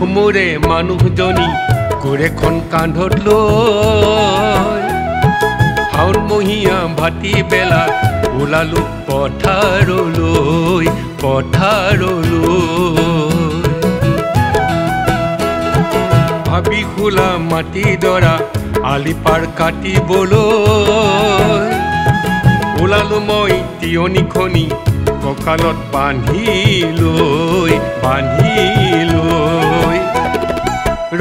মোৰে মানুহজনী কোৰেখন কান্ধত লৈ শাওণ মহীয়া ভাটি বেলা ওলালো পথাৰলৈ ভাবি খোলা মাটি দৰা আলি পাৰ কাটিবলৈ ওলালো মই তিয়নিখনি কঁকালত বান্ধি লৈ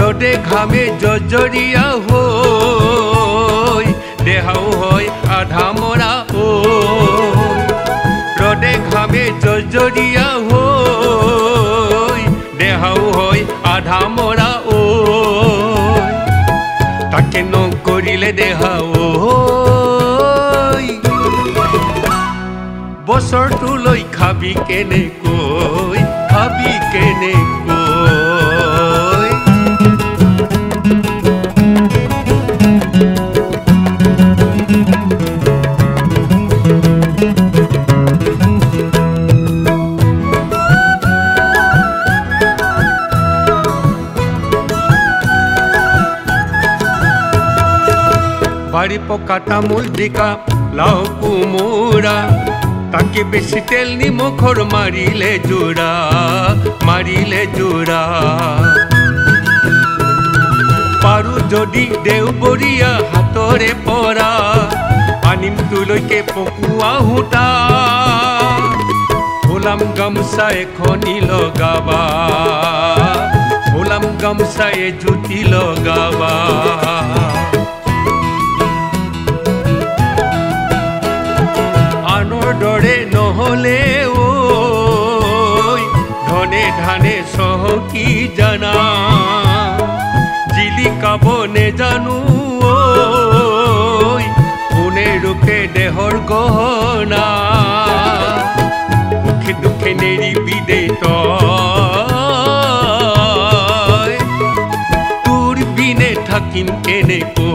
ৰদে ঘামে জৰ্জৰীয়া হৈ দেহাও হয় আধা মৰা ৰদে ঘামে জৰ্জৰীয়া হৈ দেহাও হয় আধা মৰা তাকে নকৰিলে দেহা বছৰটোলৈ খাবি কেনেকৈ বাড়ি পকা তামোল জিকা লাও কোমোৰা তাকে বেশি তেল নিমখৰ মাৰিলে জোৰা পাৰো যদি দেওবৰীয়া হাতৰে পৰা আনিম তোলৈকে পকুৱা সূতা ওলাম গামোচা এখনি লগাবা ওলাম গামোচা এজুতি লগাবা দৰে নহলে ধনে ধানে চহকি জানা জিলিকাব নেজানো কোনে ৰোকে দেহৰ গহনা সুখে দুখে নেৰিবি দে তই তোৰ বিনে থাকিম কেনেকৈ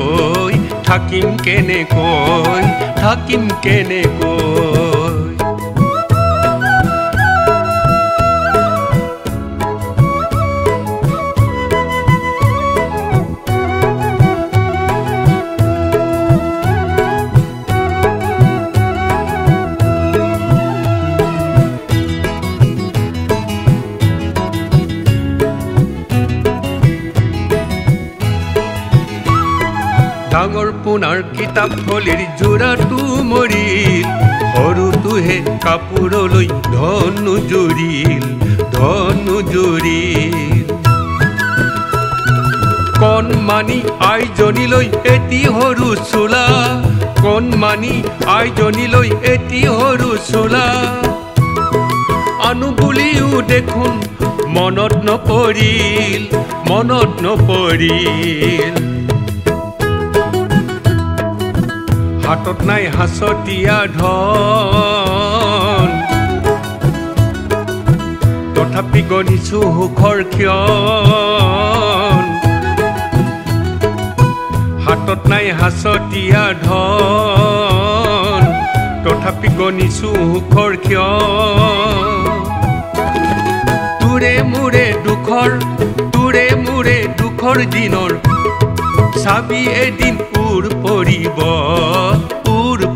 ডাঙৰ পোনাৰ কিতাপ থলীৰ যোৰাটো মৰিল সৰুটোহে কাপোৰলৈ ধনু জুৰিল কণমানি আইজনীলৈ এটি সৰু চোলা আনো বুলিও দেখোন মনত নপৰিল হাতত নাই হাঁচতীয়া ধন তথাপি গণিছো সুখৰ ক্ষণ হাতত নাই হাঁচতীয়া ধন তথাপি গণিছো সুখৰ ক্ষণ তোৰে মোৰে দুখৰ দিনৰ চাবি এদিন উৰ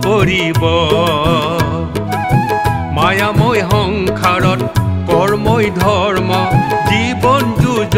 পৰিব মায়াময় সংসাৰত কৰ্মই ধৰ্ম জীৱন যুঁজ